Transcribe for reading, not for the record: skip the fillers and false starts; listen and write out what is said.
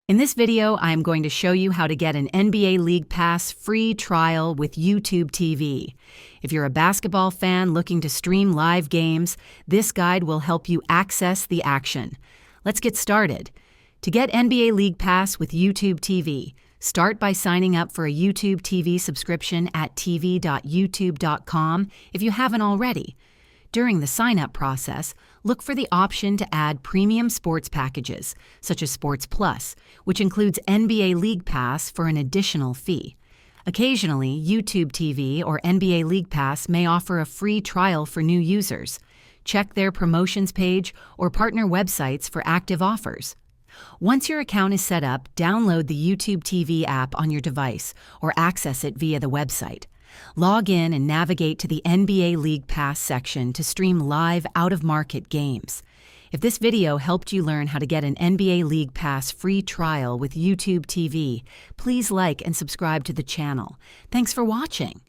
In this video, I am going to show you how to get an NBA League Pass free trial with YouTube TV. If you're a basketball fan looking to stream live games, this guide will help you access the action. Let's get started. To get NBA League Pass with YouTube TV, start by signing up for a YouTube TV subscription at tv.youtube.com if you haven't already. During the sign-up process, look for the option to add premium sports packages, such as Sports Plus, which includes NBA League Pass for an additional fee. Occasionally, YouTube TV or NBA League Pass may offer a free trial for new users. Check their promotions page or partner websites for active offers. Once your account is set up, download the YouTube TV app on your device or access it via the website. Log in and navigate to the NBA League Pass section to stream live out-of-market games. If this video helped you learn how to get an NBA League Pass free trial with YouTube TV, please like and subscribe to the channel. Thanks for watching.